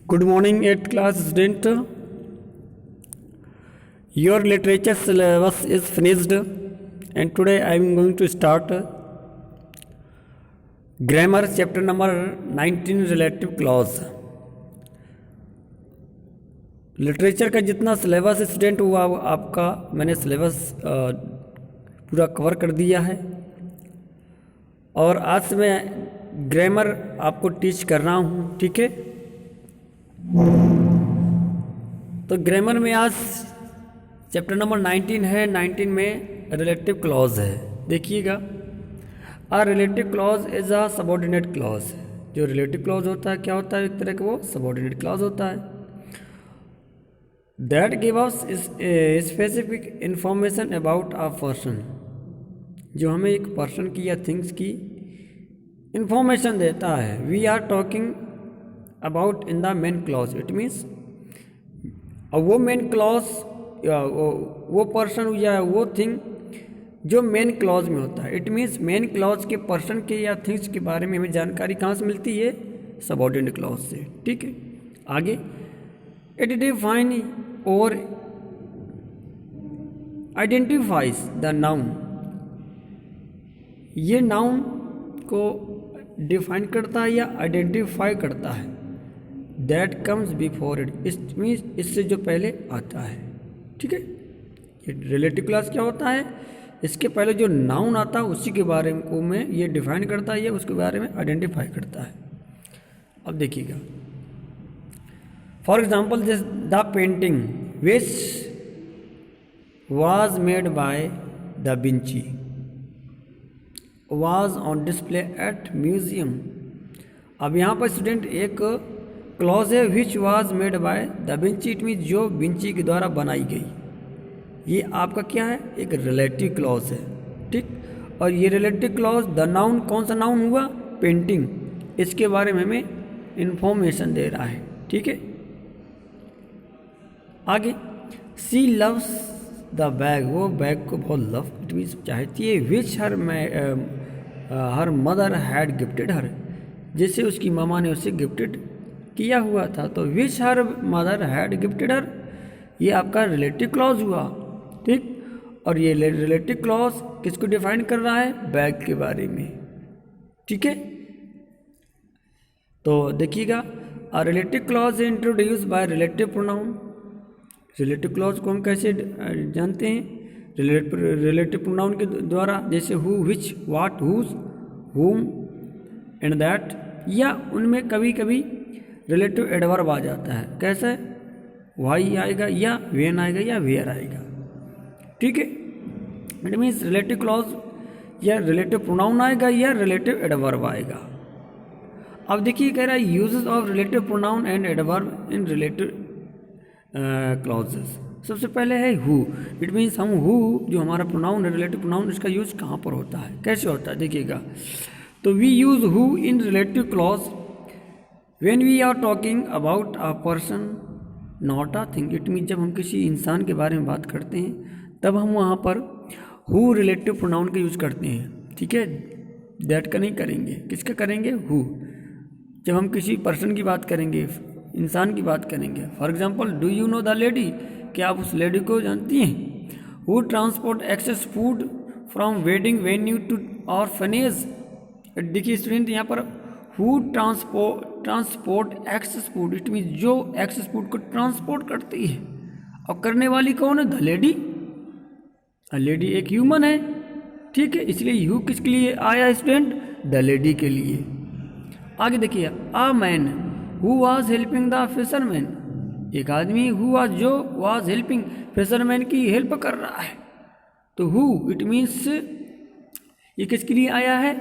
Good morning, 8th class student. Your literature syllabus is finished, and today I am going to start grammar chapter number 19 relative clause. Literature का जितना syllabus student हुआ आपका मैंने syllabus पूरा cover कर दिया है और आज से मैं ग्रामर आपको टीच कर रहा हूँ, ठीक है। तो ग्रामर में आज चैप्टर नंबर 19 है। 19 में रिलेटिव क्लॉज है। देखिएगा, a relative clause is a subordinate clause. जो रिलेटिव क्लॉज होता है क्या होता है? एक तरह का वो सबऑर्डिनेट क्लॉज होता है। That give us specific information about a person, जो हमें एक पर्सन की या थिंग्स की इंफॉर्मेशन देता है। We are talking about in the main clause. It means वो मेन क्लॉज वो पर्सन या वो थिंग जो मेन क्लॉज में होता है। इट मीन्स मेन क्लॉज के पर्सन के या थिंग्स के बारे में हमें जानकारी कहाँ से मिलती है? सबऑर्डिनेट क्लॉज से, ठीक है। आगे, इट डिफाइन और आइडेंटिफाइज द नाउन। ये नाउन को डिफाइन करता है या आइडेंटिफाई करता है। दैट कम्स बिफोर इट, इस मीन्स इससे जो पहले आता है, ठीक है। ये रिलेटिव क्लॉज क्या होता है? इसके पहले जो नाउन आता है उसी के बारे में ये डिफाइन करता है या उसके बारे में आइडेंटिफाई करता है। अब देखिएगा, for example this the painting which was made by Da Vinci was on display at museum। अब यहाँ पर स्टूडेंट एक क्लॉज है विच was made by Da Vinci। It mean जो विंची के द्वारा बनाई गई। ये आपका क्या है? एक रिलेटिव क्लॉज है, ठीक। और ये रिलेटिव क्लॉज द नाउन, कौन सा नाउन हुआ? पेंटिंग। इसके बारे में हमें इंफॉर्मेशन दे रहा है, ठीक है। आगे, सी लव्स द बैग, वो बैग को बहुत लव इट मीन्स चाहती है। विच हर मदर हैड गिफ्टेड हर, जैसे उसकी मामा ने उसे गिफ्टेड किया हुआ था। तो विच हर मदर हैड गिफ्टेड हर, ये आपका रिलेटिव क्लॉज हुआ, ठीक। और ये रिलेटिव क्लॉज किसको डिफाइन कर रहा है? बैग के बारे में, ठीक है। तो देखिएगा, अ relative clause introduce by relative pronoun. Relative clause को हम कैसे जानते हैं? रिलेटिव प्रोनाउन के द्वारा, जैसे who, which, what, whose, whom and that. या उनमें कभी कभी रिलेटिव एडवर्ब आ जाता है। कैसे? वाई आएगा या वेन आएगा या वेयर आएगा, ठीक है। इट मीन्स रिलेटिव क्लॉज या रिलेटिव प्रोनाउन आएगा या रिलेटिव एडवर्ब आएगा। अब देखिए, कह रहा है uses of relative pronoun and adverb in relative clauses. सबसे पहले है हु। इट मीन्स हम हु जो हमारा प्रोनाउन है, रिलेटिव प्रोनाउन, इसका यूज कहाँ पर होता है, कैसे होता है? देखिएगा, तो we use who in relative clause when we are talking about a person not a thing. It means जब हम किसी इंसान के बारे में बात करते हैं तब हम वहाँ पर हु रिलेटिव प्रोनाउन का यूज करते हैं, ठीक है। दैट का नहीं करेंगे। किसका करेंगे? हु। जब हम किसी पर्सन की बात करेंगे, इंसान की बात करेंगे, for example, do you know the lady, क्या आप उस लेडी को जानती हैं? Who transport excess food from wedding venue to orphanage. देखिए स्टूडेंट, यहाँ पर who transport excess food, it mean जो एक्सेस फूड को ट्रांसपोर्ट करती है। और करने वाली कौन है? The lady. लेडी एक ह्यूमन है, ठीक है। इसलिए हु किसके लिए आया स्टूडेंट? द लेडी के लिए। आगे देखिए, a man who was helping the fisherman. एक आदमी हुआ जो वॉज हेल्पिंग फिशरमैन की हेल्प कर रहा है। तो हु इट मीन्स ये किसके लिए आया है?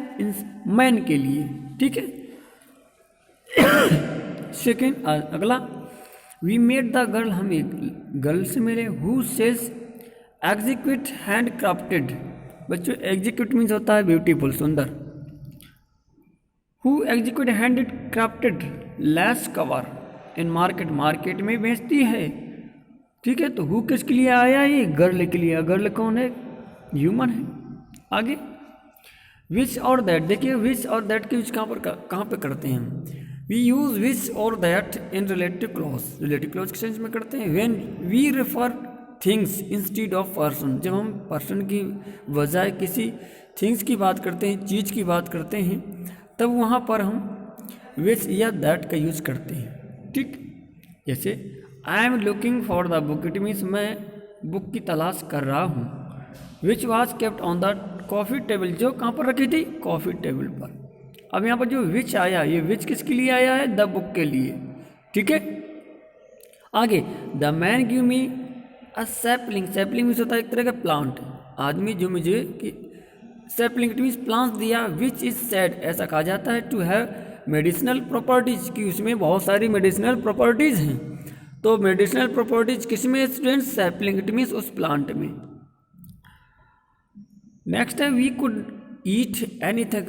मैन के लिए, ठीक है। सेकेंड, अगला, वी मेट द गर्ल, हम एक गर्ल से मिले। Who sells execute hand crafted. बच्चों, एग्जीक्यूट मीन्स होता है ब्यूटीफुल, सुंदर। Who execute hand crafted lace cover in market, market में बेचती है, ठीक है। तो हु किसके लिए आया? ये गर्ल के लिए। गर्ल कौन है? ह्यूमन है। आगे, विच और दैट। देखिए, विच और दैट के यूज कहाँ पे करते हैं हम? वी यूज विच और that in relative clause, relative clause के सेंस में करते हैं when we refer things instead of person, जब हम पर्सन की बजाय किसी थिंग्स की बात करते हैं, चीज़ की बात करते हैं, तब वहाँ पर हम विच या दैट का यूज करते हैं। ठीक, जैसे I am looking for the book, it means मैं बुक की तलाश कर रहा हूँ। Which was kept on the coffee table, जो कहाँ पर रखी थी, कॉफ़ी टेबल पर। अब यहाँ पर जो विच आया, ये विच किसके लिए आया है, द बुक के लिए। ठीक है, आगे the man give me a sapling, sapling means होता है एक तरह का प्लांट, आदमी जो मुझे सैपलिंग इट मीन्स प्लांट दिया, विच इज सेड, ऐसा कहा जाता है टू हैव मेडिसिनल प्रॉपर्टीज, कि उसमें बहुत सारी मेडिसिनल प्रॉपर्टीज हैं। तो मेडिसिनल प्रॉपर्टीज किसमें स्टूडेंट्स, सैपलिंग इट मीन्स उस प्लांट में। नेक्स्ट है वी कुड ईट एनीथिंग,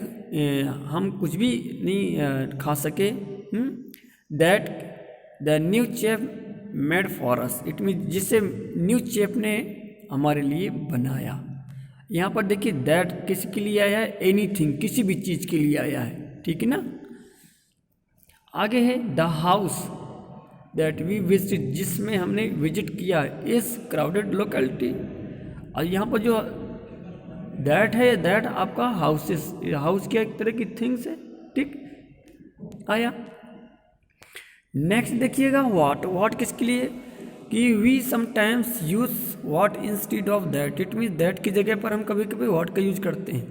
हम कुछ भी नहीं खा सके, that the new chef made for us, it mean जिसे न्यू शेफ ने हमारे लिए बनाया। यहाँ पर देखिए दैट किसके लिए आया है, एनीथिंग, किसी भी चीज़ के लिए आया है। ठीक है ना, आगे है the house that we visit, जिसमें हमने विजिट किया, इस क्राउडेड लोकेलिटी। और यहाँ पर जो दैट है, दैट आपका हाउसेस, हाउस क्या एक तरह की थिंग्स है। ठीक आया। नेक्स्ट देखिएगा व्हाट, व्हाट किसके लिए, कि we sometimes use what instead of that, it means that की जगह पर हम कभी कभी व्हाट का यूज करते हैं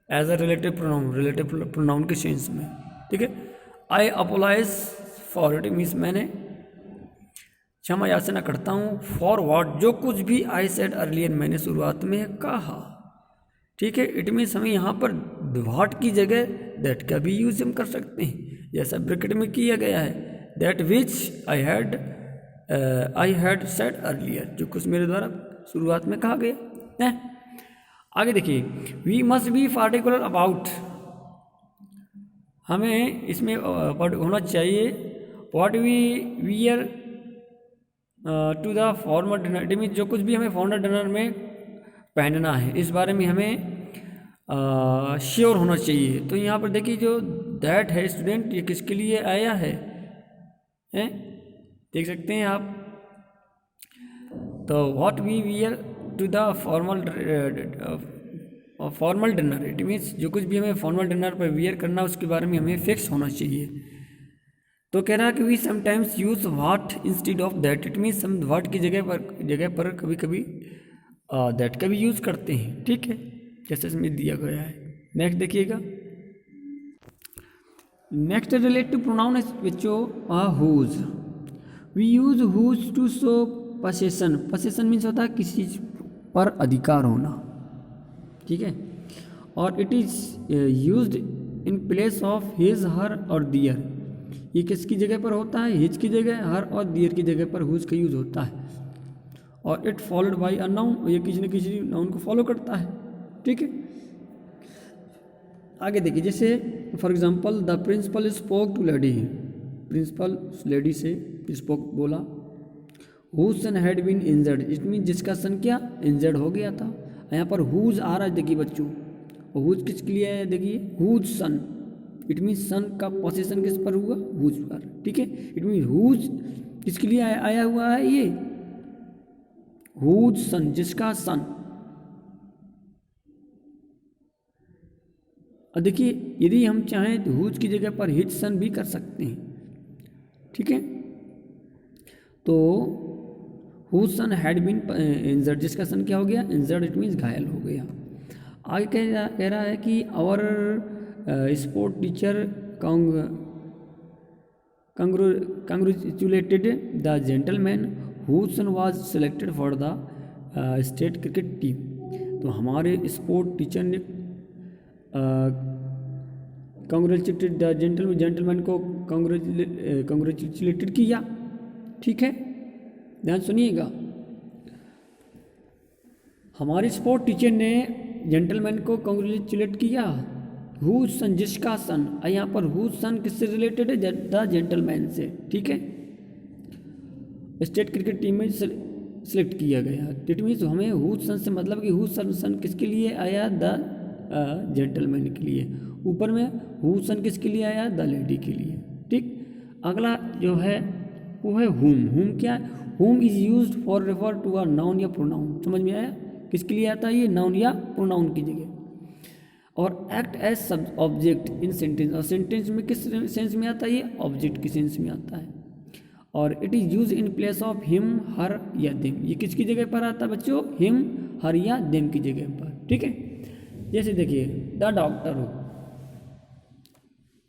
as a relative pronoun, relative pronoun के सेंस में। ठीक है, I apologize for, it means मैंने क्षमा याचना करता हूँ, फॉर व्हाट, जो कुछ भी आई सेड अर्लियर, मैंने शुरुआत में कहा। ठीक है, इट मीन्स हमें यहाँ पर व्हाट की जगह दैट का भी यूज हम कर सकते हैं, जैसा ब्रैकेट में किया गया है, that which I had said earlier, जो कुछ मेरे द्वारा शुरुआत में कहा गया है। आगे देखिए we must be particular about, हमें इसमें होना चाहिए what we wear to the formal dinner, it means जो कुछ भी हमें फॉर्मल डिनर में पहनना है, इस बारे में हमें श्योर होना चाहिए। तो यहाँ पर देखिए जो दैट है स्टूडेंट, ये किसके लिए आया है, देख सकते हैं आप। तो what we wear to the formal dinner, it means जो कुछ भी हमें फॉर्मल डिनर पर वियर करना, उसके बारे में हमें फिक्स होना चाहिए। तो कह रहा है कि we sometimes use what instead of that, it means हम व्हाट की जगह पर कभी कभी दैट का भी यूज करते हैं। ठीक है, जैसे इसमें दिया गया है। नेक्स्ट देखिएगा, नेक्स्ट रिलेटिव प्रोनाउन है बच्चों whose, we use whose to show possession, possession means होता है किसी चीज पर अधिकार होना। ठीक है, और it is used in place of his, her और दियर, ये किसकी जगह पर होता है, हिज की जगह, हर और दियर की जगह पर हुज का यूज होता है। और it followed by a noun, ये किसी न किसी नाउन को फॉलो करता है। ठीक है, आगे देखिए जैसे for example the principal spoke to lady, principal lady से स्पोक बोला, whose son had been injured, it mean जिसका सन क्या इंजर्ड हो गया था। यहाँ पर हुज आ रहा है देखिए बच्चों, हुज किसके लिए है, देखिए हुज सन, इट मीन सन का पोजीशन किस पर हुआ, हुज पर। ठीक है, इट मीन हुज किसके लिए आया हुआ है, ये हुज सन, जिसका सन। और देखिए यदि हम चाहें तो हुज की जगह पर हिज सन भी कर सकते हैं। ठीक है, तो whose son had been injured, जिसका सन क्या हो गया, इंजर्ड, इट मीन्स घायल हो गया। आगे कह रहा है कि our sport teacher congratulated the gentleman whose son was selected for the state cricket team, तो हमारे स्पोर्ट टीचर ने कॉन्ग्रेचुलेटेड द जेंटलमैन को कॉन्ग्रेचुलेटेड किया। ठीक है, ध्यान सुनिएगा, हमारे स्पोर्ट टीचर ने जेंटलमैन को कॉन्ग्रेचुलेट किया, हुज सन, जिसका सन, यहाँ पर हुज सन किससे रिलेटेड है, द जेंटलमैन से। ठीक है, स्टेट क्रिकेट टीम में सिलेक्ट किया गया। इट मीन्स हमें हुज सन से मतलब कि हुज सन किसके लिए आया, द जेंटलमैन के लिए। ऊपर में हुज सन किसके लिए आया, द लेडी के लिए। अगला जो है वो है whom। whom क्या है? whom is use for refer to a noun या प्रोनाउन। समझ में आया? किसके लिए आता है ये? नाउन या प्रोनाउन की जगह। और एक्ट एज सब ऑब्जेक्ट इन सेंटेंस, और सेंटेंस में किस सेंस में आता है ये? ऑब्जेक्ट की सेंस में आता है। और it is use in place of him, her या देम। ये किसकी जगह पर आता है बच्चों? हिम, हर या देम की जगह पर। ठीक है, जैसे देखिए the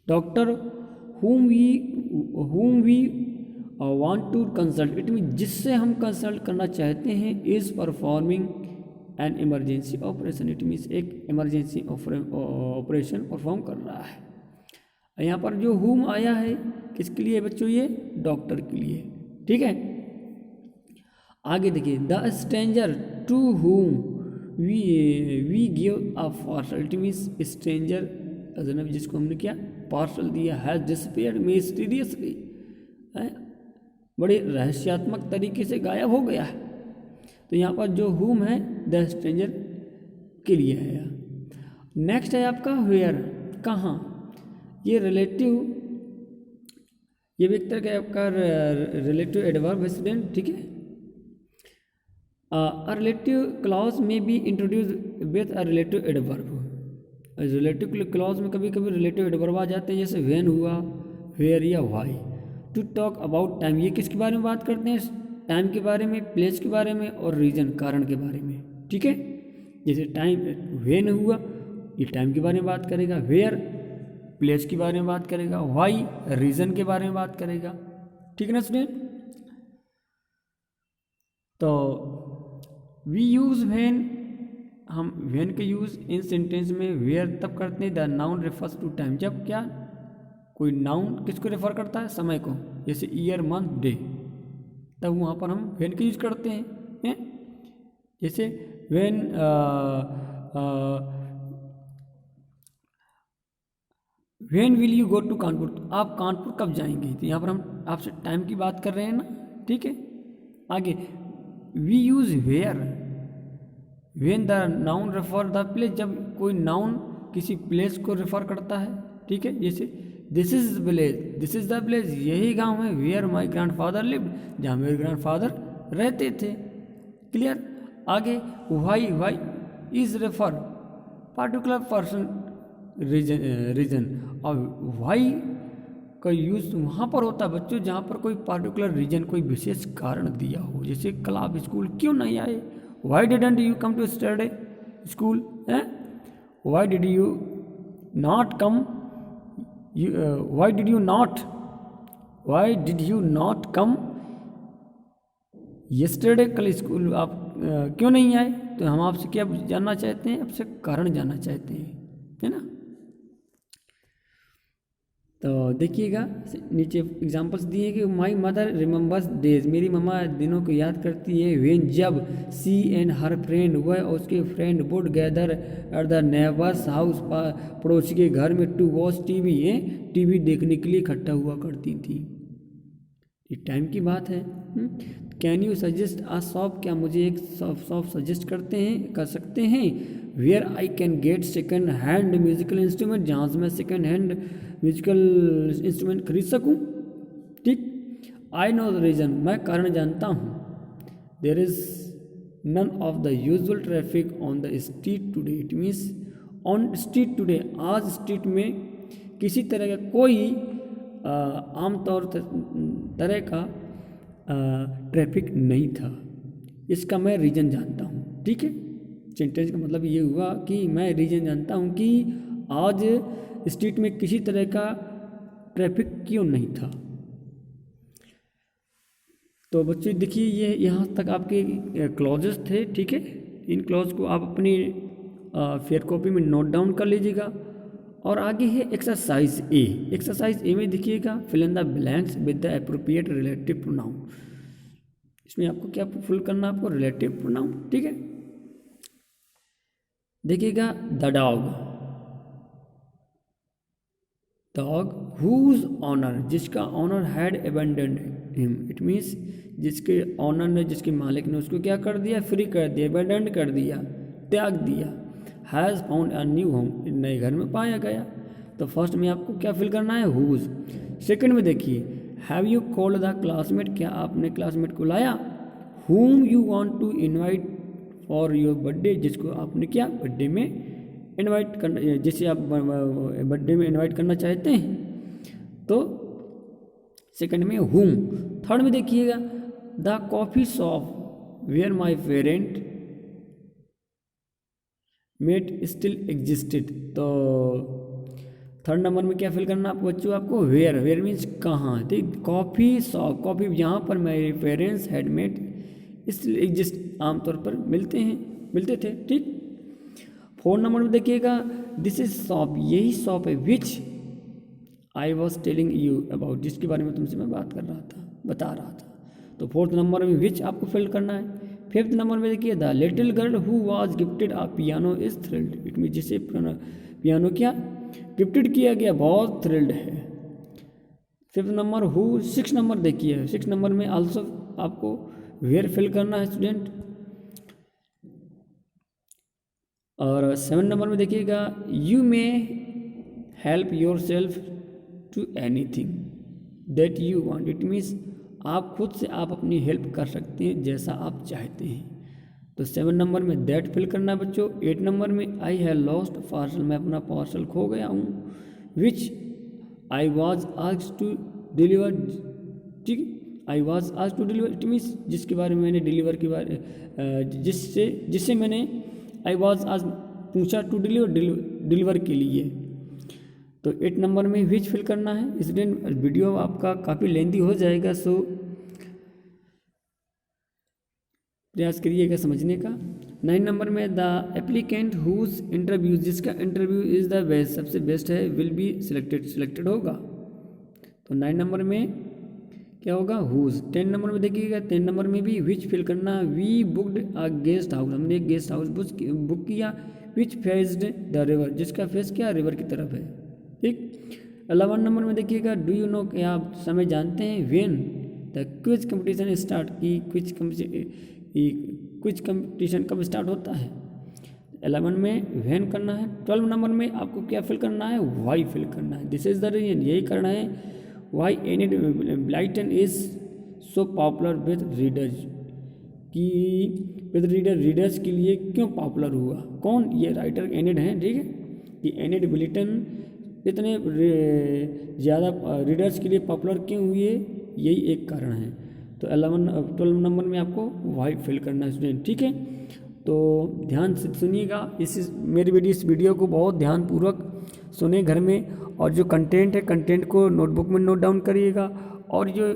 doctor whom we want to consult, it mean जिससे हम कंसल्ट करना चाहते हैं, is performing an emergency operation. It means एक इमरजेंसी ऑपरेशन परफॉर्म कर रहा है। यहाँ पर जो whom आया है किसके लिए बच्चों? ये डॉक्टर के लिए। ठीक है, आगे देखिए the stranger to whom we give a parcel, इट मीन्स स्ट्रेंजर अजनबी जिसको हमने क्या पार्सल दिया, हैज डिसअपीयर्ड मिस्टीरियसली, बड़े रहस्यात्मक तरीके से गायब हो गया है। तो यहाँ पर जो whom है द स्ट्रेंजर के लिए है। नेक्स्ट है आपका वेयर, कहाँ। ये रिलेटिव, ये भी एक तरह का आपका रिलेटिव एडवर्ब है स्टूडेंट। ठीक है, अ रिलेटिव क्लॉज में be introduce with a relative adverb. Relative clause में कभी कभी रिलेटिव एडवर्ब आ जाते हैं, जैसे व्हेन हुआ, वेयर या why. To talk about time, ये किसके बारे में बात करते हैं? टाइम के बारे में, प्लेस के बारे में, और रीजन कारण के बारे में। ठीक है, जैसे टाइम व्हेन हुआ ये टाइम के बारे में बात करेगा, वेयर प्लेस के बारे में बात करेगा, व्हाई रीजन के बारे में बात करेगा। ठीक है ना स्टूडेंट। तो वी यूज व्हेन, हम व्हेन के यूज इन सेंटेंस में वेयर तब करते हैं the noun refers to time, जब क्या कोई नाउन किसको रेफर करता है? समय को, जैसे ईयर, मंथ, डे, तब वहाँ पर हम व्हेन का यूज करते हैं। जैसे when when will you go to Kanpur, तो आप कानपुर कब जाएंगे? तो यहाँ पर हम आपसे टाइम की बात कर रहे हैं ना। ठीक है, आगे we use where when the noun refer the place, जब कोई नाउन किसी प्लेस को रेफर करता है। ठीक है, जैसे this is village, this is the place, यही गांव है, वेयर माई ग्रैंडफादर लिव्ड, जहाँ मेरे ग्रैंडफादर रहते थे। क्लियर। आगे why is refer particular person reason, और वाई का यूज वहाँ पर होता है बच्चों जहाँ पर कोई पार्टिकुलर रीजन, कोई विशेष कारण दिया हो। जैसे कल आप स्कूल क्यों नहीं आए? Why didn't you come to study school? Why did you not come? Why did you not come yesterday? कल स्कूल आप क्यों नहीं आए? तो हम आपसे क्या जानना चाहते हैं? आपसे कारण जानना चाहते हैं, है ना। तो देखिएगा नीचे एग्जांपल्स दिए कि माई मदर रिमेंबर्स डेज, मेरी मम्मा दिनों को याद करती है। व्हेन, जब सी एंड हर फ्रेंड, वह और उसके friend would gather at the neighbours house, पड़ोसी के घर में, टू वॉच टीवी, टीवी देखने के लिए इकट्ठा हुआ करती थी। ये टाइम की बात है। Can you suggest a shop, क्या मुझे एक शॉप सजेस्ट कर सकते हैं? Where I can get second hand musical instrument, जहाँ से मैं सेकेंड हैंड म्यूजिकल इंस्ट्रूमेंट खरीद सकूं। ठीक। आई नो द रीज़न, मैं कारण जानता हूँ। There is none of the usual traffic on the street today, it means on street today, आज स्ट्रीट में किसी तरह का कोई आमतौर तरह का ट्रैफिक नहीं था। इसका मैं रीज़न जानता हूँ। ठीक है, सेंटेंस का मतलब ये हुआ कि मैं रीज़न जानता हूँ कि आज स्ट्रीट में किसी तरह का ट्रैफिक क्यों नहीं था। तो बच्चे देखिए ये यहाँ तक आपके क्लॉजेस थे। ठीक है, इन क्लॉज को आप अपनी फेयर कॉपी में नोट डाउन कर लीजिएगा। और आगे है एक्सरसाइज ए। एक्सरसाइज ए में देखिएगा fill in the blanks with the appropriate relative pronoun. इसमें आपको क्या फुल करना, आपको रिलेटिव प्रोनाउन। ठीक है, देखिएगा द डॉग हुज ऑनर, जिसका owner had abandoned him, it means जिसके ऑनर ने, जिसके मालिक ने उसको क्या कर दिया? फ्री कर दिया, अबैंडन कर दिया, त्याग दिया। Has found a new home, नए घर में पाया गया। तो फर्स्ट में आपको क्या फिल करना है? हुज। सेकंड में देखिए have you called the classmate, क्या आपने क्लासमेट को लाया? whom you want to invite for your birthday, जिसको आपने क्या बर्थडे में इनवाइट करना, जिसे आप बर्थडे में इनवाइट करना चाहते हैं। तो सेकंड में whom। थर्ड में देखिएगा the coffee shop where my parent met still existed. तो थर्ड नंबर में क्या फिल करना आपको बच्चों, आपको वेयर, वेयर मीन्स कहाँ, ठीक। कॉफ़ी शॉप, कॉफ़ी यहाँ पर मेरे parents had met still exist, आमतौर पर मिलते थे, ठीक। फोर्थ नंबर में देखिएगा दिस इज शॉप, यही शॉप है which I was telling you about, जिसके बारे में तुमसे मैं बता रहा था। तो फोर्थ नंबर में विच आपको फिल करना है। फिफ्थ नंबर में देखिए the little girl who was gifted a piano is thrilled, it mean जिसे पियानो क्या गिफ्टेड किया गया बहुत थ्रिल्ड है। Fifth number who. Six number देखिए, सिक्स नंबर में आल्सो आपको वेयर फिल करना है स्टूडेंट। और सेवन नंबर में देखिएगा you may help yourself to anything that you want, it means आप खुद से आप अपनी हेल्प कर सकते हैं जैसा आप चाहते हैं। तो 7 नंबर में दैट फिल करना है बच्चों। 8 नंबर में आई हैव लॉस्ट पार्सल, मैं अपना पार्सल खो गया हूँ। Which I was asked to deliver, ठीक, I was asked to deliver, it means जिसके बारे में मैंने डिलीवर के बारे जिससे मैंने आई वॉज आज पूछा टू डिलीवर के लिए। तो 8 नंबर में विच फिल करना है। स्टूडेंट वीडियो आपका काफ़ी लेंथी हो जाएगा, सो प्रयास करिएगा समझने का। 9 नंबर में द एप्लीकेंट हुज इंटरव्यू, जिसका इंटरव्यू इज़ द बेस्ट, सबसे बेस्ट है, विल बी सिलेक्टेड होगा। तो 9 नंबर में क्या होगा हुज। 10 नंबर में देखिएगा 10 नंबर में भी विच फिल करना। We booked a guest house, हमने एक गेस्ट हाउस बुक किया। विच फेस्ड द रिवर, जिसका फेस क्या रिवर की तरफ है, ठीक। 11 नंबर में देखिएगा डू यू नो, क्या आप समय जानते हैं, when the quiz competition start, की क्विज कंपटीशन कब स्टार्ट होता है। 11 में व्हेन करना है। 12 नंबर में आपको क्या फिल करना है, वाई फिल करना है। दिस इज द रीजन, यही करना है why Enid Blyton is so popular with readers, कि विद रीडर्स के लिए क्यों पॉपुलर हुआ, कौन, ये राइटर एनिड हैं, ठीक है। कि एनिड ब्लाइटन इतने ज़्यादा रीडर्स के लिए पॉपुलर क्यों हुए, यही एक कारण है। तो 12 नंबर में आपको वाई फिल करना है स्टूडेंट, ठीक है। तो ध्यान से सुनिएगा, इस वीडियो को बहुत ध्यानपूर्वक सुने घर में, और जो कंटेंट है कंटेंट को नोटबुक में नोट डाउन करिएगा। और जो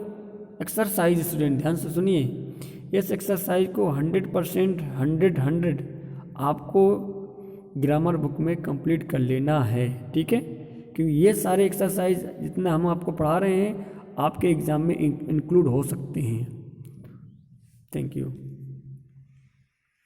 एक्सरसाइज स्टूडेंट ध्यान से सुनिए, इस एक्सरसाइज को 100% 100 आपको ग्रामर बुक में कंप्लीट कर लेना है, ठीक है। क्योंकि ये सारे एक्सरसाइज जितना हम आपको पढ़ा रहे हैं आपके एग्ज़ाम में इंक्लूड हो सकते हैं। Thank you.